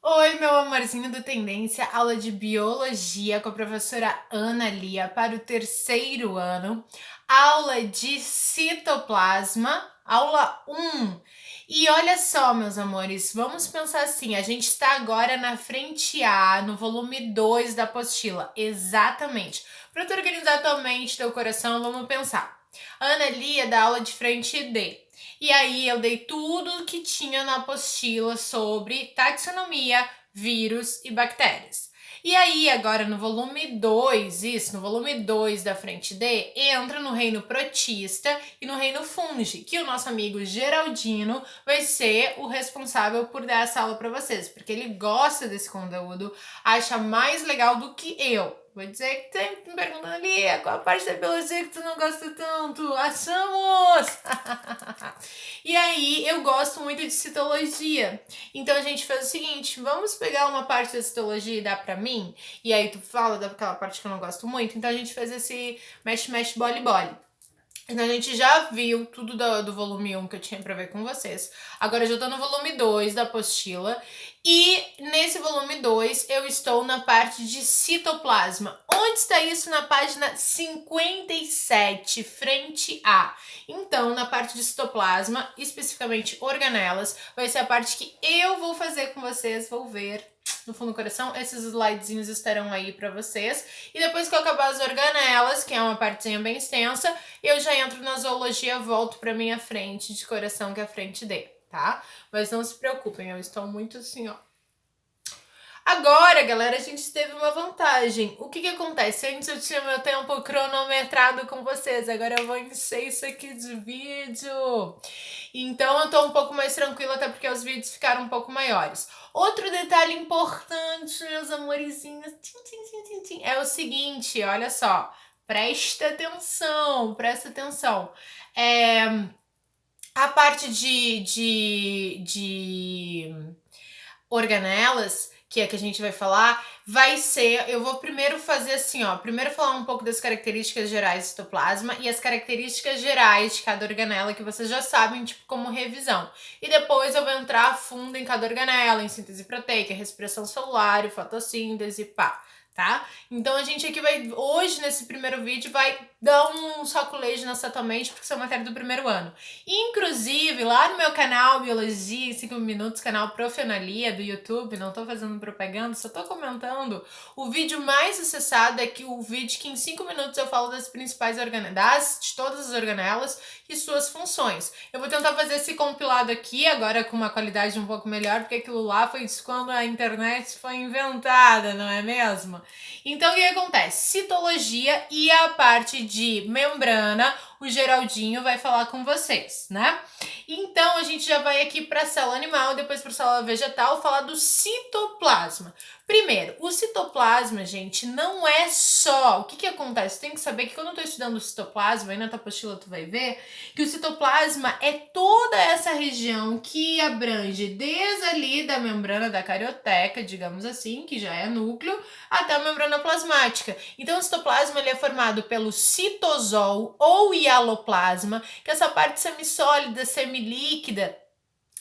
Oi, meu amorzinho do Tendência, aula de Biologia com a professora Ana Lia para o terceiro ano, aula de citoplasma, aula 1. E olha só, meus amores, vamos pensar assim, a gente está agora na frente A, no volume 2 da apostila, exatamente. Para tu organizar tua mente, teu coração, vamos pensar. A Ana Lia dá aula de frente D. E aí eu dei tudo que tinha na apostila sobre taxonomia, vírus e bactérias. E aí, agora no volume 2, no volume 2 da frente D, entra no reino protista e no reino fungi, que o nosso amigo Geraldino vai ser o responsável por dar essa aula para vocês, porque ele gosta desse conteúdo, acha mais legal do que eu. Vou dizer que tem me perguntando ali, qual a parte da biologia que tu não gosta tanto? Achamos! E aí, eu gosto muito de citologia. Então a gente fez o seguinte: vamos pegar uma parte da citologia e dar pra mim? E aí tu fala daquela parte que eu não gosto muito. Então a gente fez esse mexe-mexe, bole-bole. Então a gente já viu tudo do volume 1 que eu tinha pra ver com vocês. Agora eu já tô no volume 2 da apostila. E nesse volume 2 eu estou na parte de citoplasma. Onde está isso? Na página 57, frente A. Então, na parte de citoplasma, especificamente organelas, vai ser a parte que eu vou fazer com vocês, vou ver no fundo do coração. Esses slidezinhos estarão aí para vocês. E depois que eu acabar as organelas, que é uma partezinha bem extensa, eu já entro na zoologia, volto para minha frente de coração, que é a frente D, tá? Mas não se preocupem, eu estou muito assim, ó. Agora, galera, a gente teve uma vantagem. O que acontece? Antes eu tinha meu tempo cronometrado com vocês, agora eu vou encher isso aqui de vídeo. Então eu tô um pouco mais tranquila, até porque os vídeos ficaram um pouco maiores. Outro detalhe importante, meus amorizinhos, é o seguinte, olha só. Presta atenção. A parte de organelas, que é que a gente vai falar, vai ser, eu vou primeiro fazer assim, ó, primeiro falar um pouco das características gerais do citoplasma e as características gerais de cada organela que vocês já sabem, tipo, como revisão. E depois eu vou entrar a fundo em cada organela, em síntese proteica, respiração celular, fotossíntese, pá, tá? Então a gente aqui vai, hoje nesse primeiro vídeo, vai dar um saculejo nessa tua mente, porque isso é matéria do primeiro ano. Inclusive, lá no meu canal Biologia em 5 Minutos, canal Profenalia do YouTube, não tô fazendo propaganda, só tô comentando, o vídeo mais acessado é que o vídeo que em 5 minutos eu falo das principais organelas, de todas as organelas e suas funções. Eu vou tentar fazer esse compilado aqui, agora com uma qualidade um pouco melhor, porque aquilo lá foi quando a internet foi inventada, não é mesmo? Então, o que acontece? Citologia e a parte de membrana, o Geraldinho vai falar com vocês, né? Então, a gente já vai aqui para a célula animal, depois para a célula vegetal, falar do citoplasma. Primeiro, o citoplasma, gente, não é só... O que acontece? Tem que saber que quando eu tô estudando o citoplasma, aí na tua apostila tu vai ver, que o citoplasma é toda essa região que abrange desde ali da membrana da carioteca, digamos assim, que já é núcleo, até a membrana plasmática. Então, o citoplasma ele é formado pelo citosol ou hialoplasma, que é essa parte semissólida, semilíquida,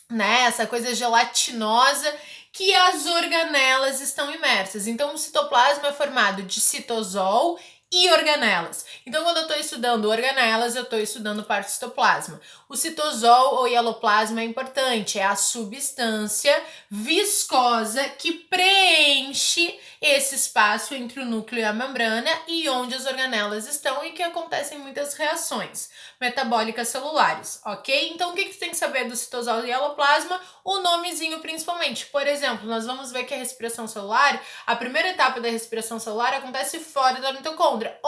né? Essa coisa gelatinosa que as organelas estão imersas. Então, o citoplasma é formado de citosol e organelas. Então, quando eu estou estudando organelas, eu estou estudando parte do citoplasma. O citosol ou hialoplasma é importante, é a substância viscosa que preenche esse espaço entre o núcleo e a membrana e onde as organelas estão e que acontecem muitas reações metabólicas celulares, ok? Então, o que você tem que saber do citosol e hialoplasma? O nomezinho principalmente. Por exemplo, nós vamos ver que a respiração celular, a primeira etapa da respiração celular acontece fora da mitocôndria.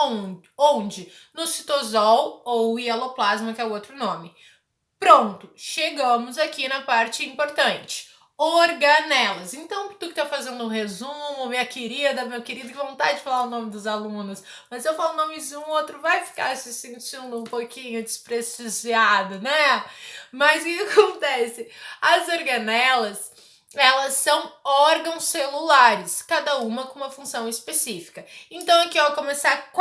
Onde? No citosol ou hialoplasma, que é o outro nome. Pronto, chegamos aqui na parte importante. Organelas. Então, tu que tá fazendo um resumo, minha querida, meu querido, que vontade de falar o nome dos alunos, mas se eu falo o nome de um, outro vai ficar se sentindo um pouquinho desprestigiado, né? Mas o que acontece? As organelas, elas são órgãos celulares, cada uma com uma função específica. Então aqui, ó, começar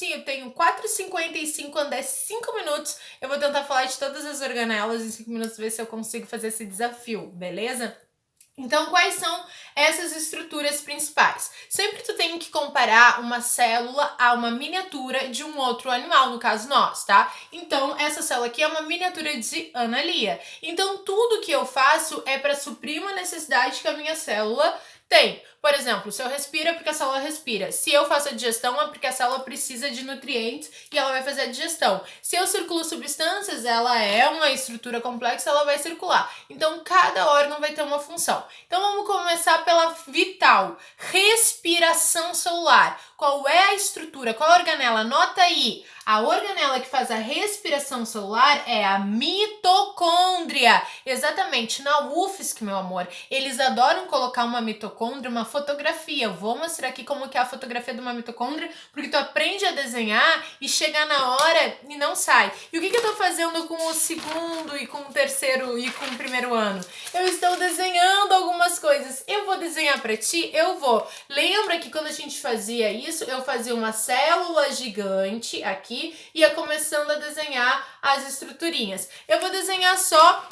eu tenho 4h55, andar 5 minutos, eu vou tentar falar de todas as organelas em 5 minutos, ver se eu consigo fazer esse desafio, beleza? Então, quais são essas estruturas principais? Sempre tu tem que comparar uma célula a uma miniatura de um outro animal, no caso nós, tá? Então, essa célula aqui é uma miniatura de Ana Lia. Então, tudo que eu faço é para suprir uma necessidade que a minha célula tem. Por exemplo, se eu respiro é porque a célula respira. Se eu faço a digestão é porque a célula precisa de nutrientes e ela vai fazer a digestão. Se eu circulo substâncias, ela é uma estrutura complexa, ela vai circular. Então, cada órgão vai ter uma função. Então, vamos começar pela vital. Respiração celular. Qual é a estrutura? Qual é a organela? Anota aí. A organela que faz a respiração celular é a mitocôndria. Exatamente, na UFSC, meu amor, eles adoram colocar uma mitocôndria, uma fotografia. Eu vou mostrar aqui como que é a fotografia de uma mitocôndria, porque tu aprende a desenhar e chega na hora e não sai. E o que eu tô fazendo com o segundo e com o terceiro e com o primeiro ano? Eu estou desenhando algumas coisas. Eu vou desenhar para ti? Eu vou. Lembra que quando a gente fazia isso, eu fazia uma célula gigante aqui, ia começando a desenhar as estruturinhas. Eu vou desenhar só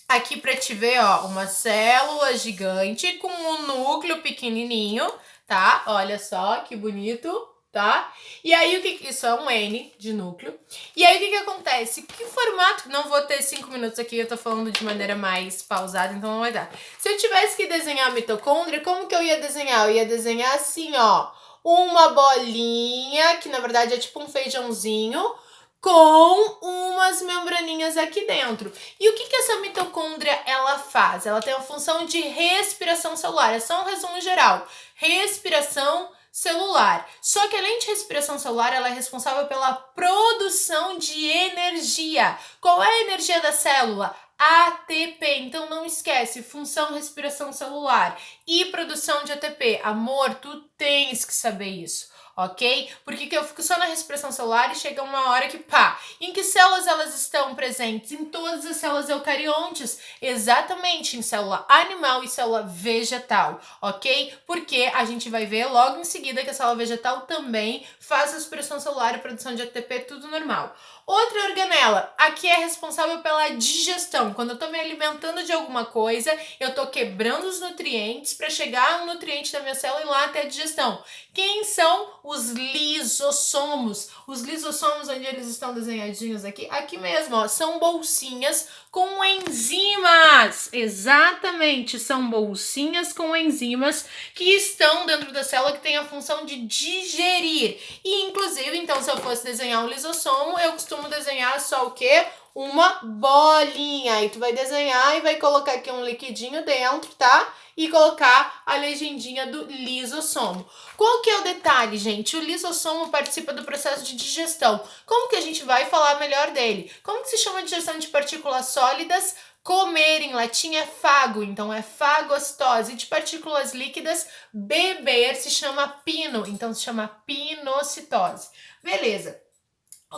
aqui para te ver, ó, uma célula gigante com um núcleo pequenininho, tá? Olha só que bonito, tá? E aí, isso é um N de núcleo. E aí, o que acontece? Que formato... Não vou ter 5 minutos aqui, eu tô falando de maneira mais pausada, então não vai dar. Se eu tivesse que desenhar a mitocôndria, como que eu ia desenhar? Eu ia desenhar assim, ó, uma bolinha, que na verdade é tipo um feijãozinho, com umas membraninhas aqui dentro. E o que essa mitocôndria ela faz? Ela tem a função de respiração celular. É só um resumo geral. Respiração celular. Só que além de respiração celular, ela é responsável pela produção de energia. Qual é a energia da célula? ATP. Então não esquece, função respiração celular e produção de ATP. Amor, tu tens que saber isso, ok? Porque que eu fico só na respiração celular e chega uma hora que pá. Em que células elas estão presentes? Em todas as células eucariontes. Exatamente, em célula animal e célula vegetal, ok? Porque a gente vai ver logo em seguida que a célula vegetal também faz respiração celular e produção de ATP, tudo normal. Outra organela, aqui é responsável pela digestão. Quando eu tô me alimentando de alguma coisa, eu tô quebrando os nutrientes para chegar ao nutriente da minha célula e lá até a digestão. Quem são os lisossomos? Os lisossomos, onde eles estão desenhadinhos aqui? Aqui mesmo, ó, são bolsinhas com enzimas. Exatamente, são bolsinhas com enzimas que estão dentro da célula, que tem a função de digerir. E inclusive, então, se eu fosse desenhar um lisossomo, eu costumo desenhar só o quê? Uma bolinha. Aí tu vai desenhar e vai colocar aqui um liquidinho dentro, tá? E colocar a legendinha do lisossomo. Qual que é o detalhe, gente? O lisossomo participa do processo de digestão. Como que a gente vai falar melhor dele? Como que se chama a digestão de partículas sólidas? Comer em latim é fago, então é fagostose. De partículas líquidas, beber se chama pino, então se chama pinocitose. Beleza.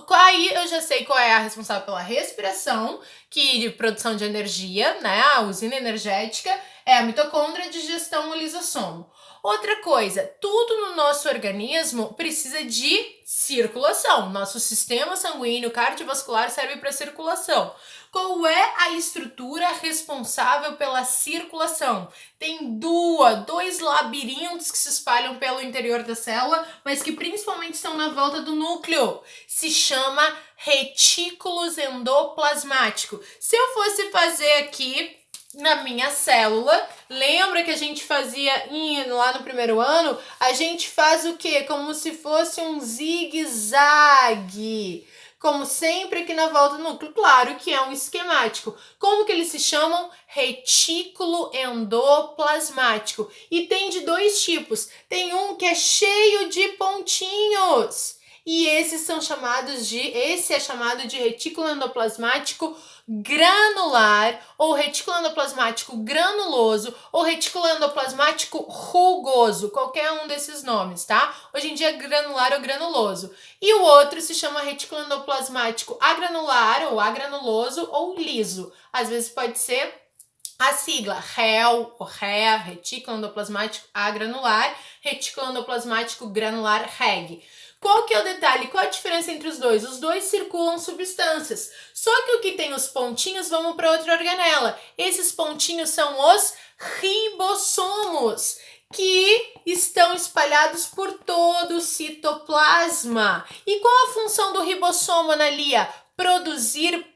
Aí eu já sei qual é a responsável pela respiração, que de produção de energia, né? A usina energética é a mitocôndria, digestão, o lisossomo. Outra coisa, tudo no nosso organismo precisa de circulação. Nosso sistema sanguíneo cardiovascular serve para circulação. Qual é a estrutura responsável pela circulação? Tem dois labirintos que se espalham pelo interior da célula, mas que principalmente estão na volta do núcleo. Se chama retículos endoplasmático. Se eu fosse fazer aqui na minha célula, lembra que a gente fazia lá no primeiro ano? A gente faz o quê? Como se fosse um zigue-zague. Como sempre aqui na volta do núcleo, claro que é um esquemático. Como que eles se chamam? Retículo endoplasmático. E tem de dois tipos. Tem um que é cheio de pontinhos. E esse é chamado de retículo endoplasmático granular, ou retículo endoplasmático granuloso, ou retículo endoplasmático rugoso, qualquer um desses nomes, tá? Hoje em dia é granular ou granuloso. E o outro se chama retículo endoplasmático agranular, ou agranuloso, ou liso. Às vezes pode ser A sigla REL, ou REA, retículo endoplasmático agranular, retículo endoplasmático granular REG. Qual que é o detalhe? Qual a diferença entre os dois? Os dois circulam substâncias. Só que o que tem os pontinhos, vamos para outra organela. Esses pontinhos são os ribossomos, que estão espalhados por todo o citoplasma. E qual a função do ribossomo, Analia?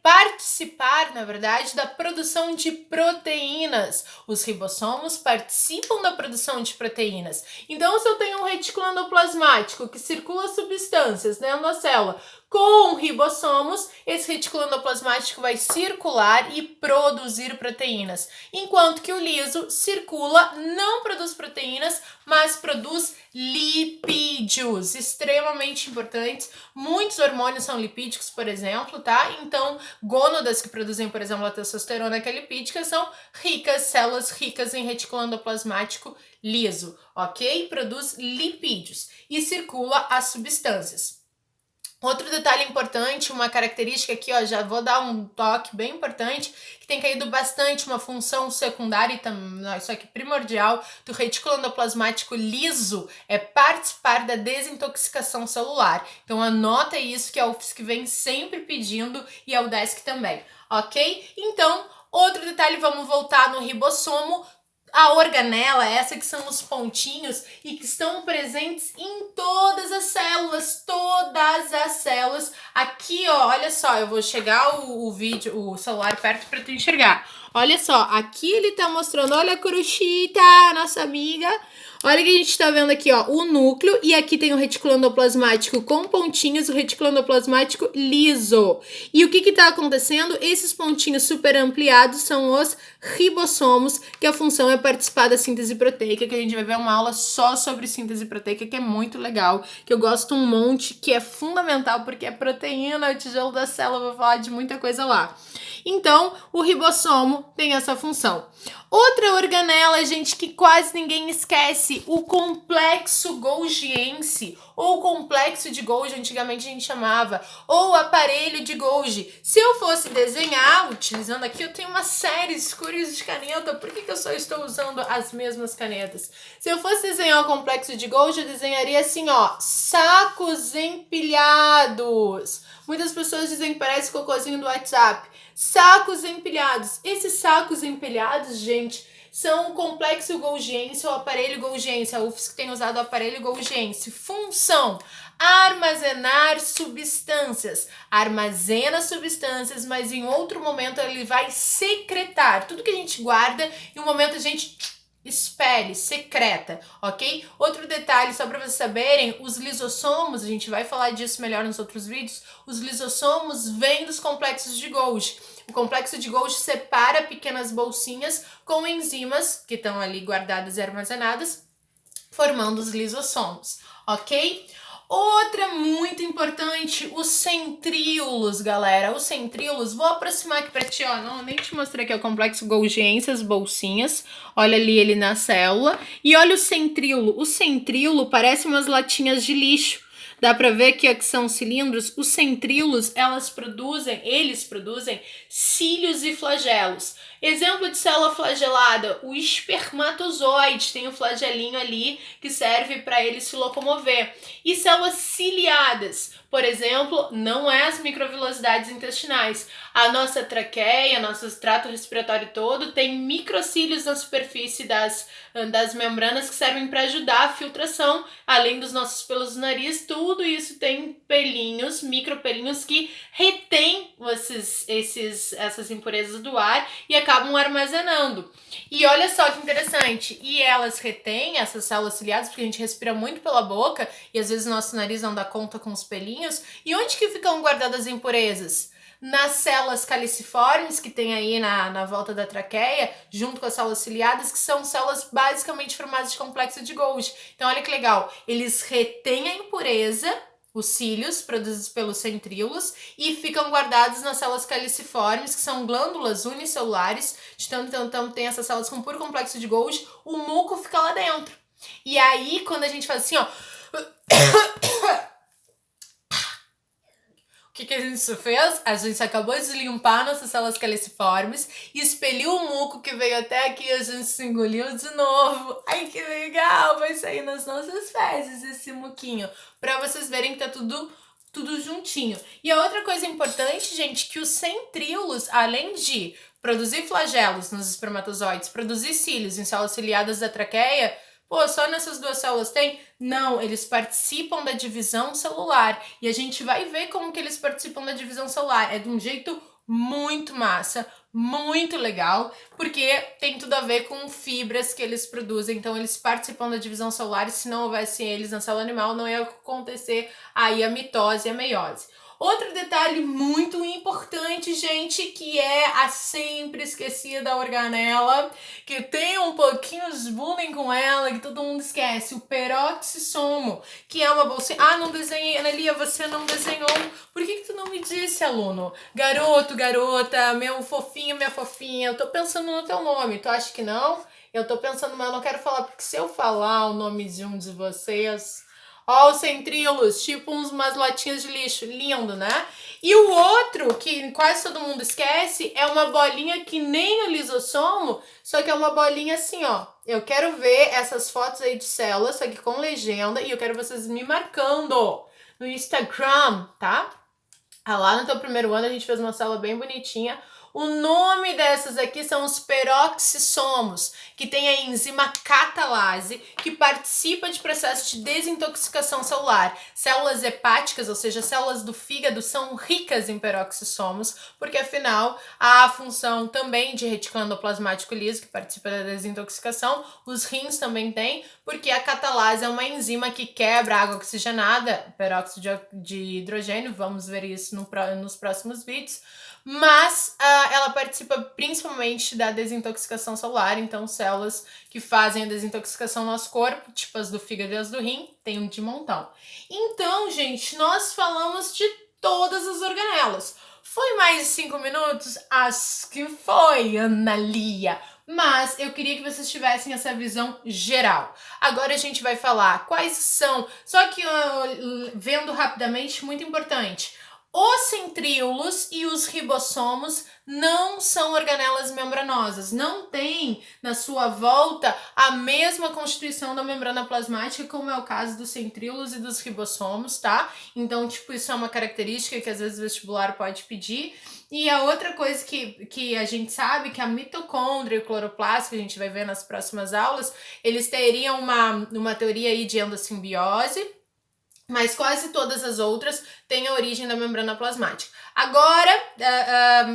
Participar, na verdade, da produção de proteínas. Os ribossomos participam da produção de proteínas. Então, se eu tenho um retículo endoplasmático que circula substâncias dentro da célula com ribossomos, esse retículo endoplasmático vai circular e produzir proteínas. Enquanto que o liso circula, não produz proteínas, mas produz lipídios, extremamente importantes. Muitos hormônios são lipídicos, por exemplo, tá? Então, gônadas que produzem, por exemplo, a testosterona, que é lipídica, são células ricas em retículo endoplasmático liso, ok? Produz lipídios e circula as substâncias. Outro detalhe importante, uma característica aqui, ó, já vou dar um toque bem importante, que tem caído bastante, uma função secundária e também, isso aqui primordial, do retículo endoplasmático liso, é participar da desintoxicação celular. Então anota isso, que é a UFSC vem sempre pedindo e a UDESC também, ok? Então, outro detalhe, vamos voltar no ribossomo. A organela, essa que são os pontinhos e que estão presentes em todas as células. Aqui, ó, olha só, eu vou chegar o celular perto para tu enxergar. Olha só, aqui ele tá mostrando, olha a Kurushita, nossa amiga. Olha que a gente tá vendo aqui, ó, o núcleo, e aqui tem o retículo endoplasmático com pontinhos, o retículo endoplasmático liso. E o que tá acontecendo? Esses pontinhos super ampliados são os ribossomos, que a função é participar da síntese proteica, que a gente vai ver uma aula só sobre síntese proteica, que é muito legal, que eu gosto um monte, que é fundamental, porque é proteína, é o tijolo da célula, vou falar de muita coisa lá. Então, o ribossomo tem essa função. Outra organela, gente, que quase ninguém esquece, o complexo golgiense, ou complexo de Golgi, antigamente a gente chamava, ou aparelho de Golgi. Se eu fosse desenhar, utilizando aqui, eu tenho uma série de cores de caneta, por que eu só estou usando as mesmas canetas? Se eu fosse desenhar o complexo de Golgi, eu desenharia assim, ó, sacos empilhados. Muitas pessoas dizem que parece cocôzinho do WhatsApp. Sacos empilhados. Esses sacos empilhados, gente, são o complexo golgiense ou aparelho golgiense. A UFSC tem usado o aparelho golgiense. Função: armazenar substâncias. Armazena substâncias, mas em outro momento ele vai secretar. Tudo que a gente guarda, em um momento a gente expele, secreta, ok? Outro detalhe, só para vocês saberem, os lisossomos, a gente vai falar disso melhor nos outros vídeos, os lisossomos vêm dos complexos de Golgi. O complexo de Golgi separa pequenas bolsinhas com enzimas que estão ali guardadas e armazenadas, formando os lisossomos, ok? Outra muito importante, os centríolos, galera. Os centríolos, vou aproximar aqui pra ti, ó. Não, nem te mostrei aqui o complexo golgiense, as bolsinhas. Olha ali ele na célula. E olha o centríolo. O centríolo parece umas latinhas de lixo. Dá pra ver que aqui são cilindros. Os centríolos, eles produzem cílios e flagelos. Exemplo de célula flagelada, o espermatozoide tem um flagelinho ali que serve para ele se locomover. E células ciliadas, por exemplo, não é as microvilosidades intestinais. A nossa traqueia, nosso trato respiratório todo tem microcílios na superfície das membranas que servem para ajudar a filtração, além dos nossos pelos do nariz, tudo isso tem pelinhos, micropelinhos que retêm essas impurezas do ar e acabam armazenando. E olha só que interessante, e elas retêm essas células ciliadas, porque a gente respira muito pela boca e às vezes nosso nariz não dá conta com os pelinhos. E onde que ficam guardadas as impurezas? Nas células caliciformes que tem aí na volta da traqueia, junto com as células ciliadas, que são células basicamente formadas de complexo de Golgi. Então olha que legal, eles retêm a impureza, os cílios produzidos pelos centríolos, e ficam guardados nas células caliciformes, que são glândulas unicelulares. Então tem essas células com puro complexo de Golgi, o muco fica lá dentro. E aí, quando a gente faz assim, ó, o que a gente fez? A gente acabou de limpar nossas células caliciformes, expeliu o muco que veio até aqui, a gente se engoliu de novo. Ai, que legal! Vai sair nas nossas fezes esse muquinho, pra vocês verem que tá tudo juntinho. E a outra coisa importante, gente, que os centríolos, além de produzir flagelos nos espermatozoides, produzir cílios em células ciliadas da traqueia, pô, só nessas duas células tem? Não, eles participam da divisão celular. E a gente vai ver como que eles participam da divisão celular. É de um jeito muito massa, muito legal, porque tem tudo a ver com fibras que eles produzem. Então, eles participam da divisão celular e se não houvesse eles na célula animal, não ia acontecer aí a mitose e a meiose. Outro detalhe muito importante, gente, que é a sempre esquecida organela, que tem um pouquinho de bullying com ela, que todo mundo esquece, o peroxissomo, que é uma bolsinha. Ah, não desenhei, Analia, você não desenhou. Por que tu não me disse, aluno? Garoto, garota, meu fofinho, minha fofinha, eu tô pensando no teu nome, tu acha que não? Eu tô pensando, mas eu não quero falar, porque se eu falar o nome de um de vocês... Ó, os centríolos, tipo umas latinhas de lixo, lindo, né? E o outro, que quase todo mundo esquece, é uma bolinha que nem o lisossomo, só que é uma bolinha assim, ó. Eu quero ver essas fotos aí de células, só que com legenda, e eu quero vocês me marcando no Instagram, tá? Ah, lá no teu primeiro ano a gente fez uma célula bem bonitinha. O nome dessas aqui são os peroxissomos, que tem a enzima catalase, que participa de processos de desintoxicação celular. Células hepáticas, ou seja, células do fígado, são ricas em peroxissomos, porque afinal há a função também de reticulado endoplasmático liso, que participa da desintoxicação. Os rins também têm, porque a catalase é uma enzima que quebra a água oxigenada, peróxido de hidrogênio, vamos ver isso nos próximos vídeos, mas ela participa principalmente da desintoxicação celular, então células que fazem a desintoxicação no nosso corpo, tipo as do fígado e as do rim, tem um de montão. Então, gente, nós falamos de todas as organelas. Foi mais de 5 minutos? Acho que foi, Analia. Mas eu queria que vocês tivessem essa visão geral. Agora a gente vai falar quais são, só que vendo rapidamente, muito importante. Os centríolos e os ribossomos não são organelas membranosas, não tem na sua volta a mesma constituição da membrana plasmática, como é o caso dos centríolos e dos ribossomos, tá? Então, tipo, isso é uma característica que às vezes o vestibular pode pedir. E a outra coisa que a gente sabe que a mitocôndria e o cloroplasto, que a gente vai ver nas próximas aulas, eles teriam uma teoria aí de endossimbiose, mas quase todas as outras têm a origem da membrana plasmática. Agora,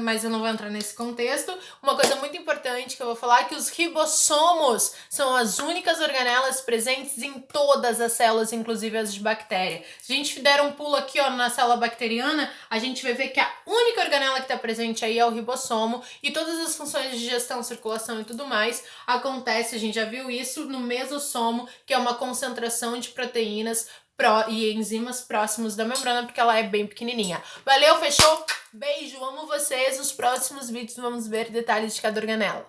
mas eu não vou entrar nesse contexto, uma coisa muito importante que eu vou falar é que os ribossomos são as únicas organelas presentes em todas as células, inclusive as de bactéria. Se a gente der um pulo aqui, ó, na célula bacteriana, a gente vai ver que a única organela que está presente aí é o ribossomo, e todas as funções de digestão, circulação e tudo mais acontece, a gente já viu isso, no mesossomo, que é uma concentração de proteínas e enzimas próximos da membrana, porque ela é bem pequenininha. Valeu, fechou? Beijo, amo vocês. Nos próximos vídeos vamos ver detalhes de cada organela.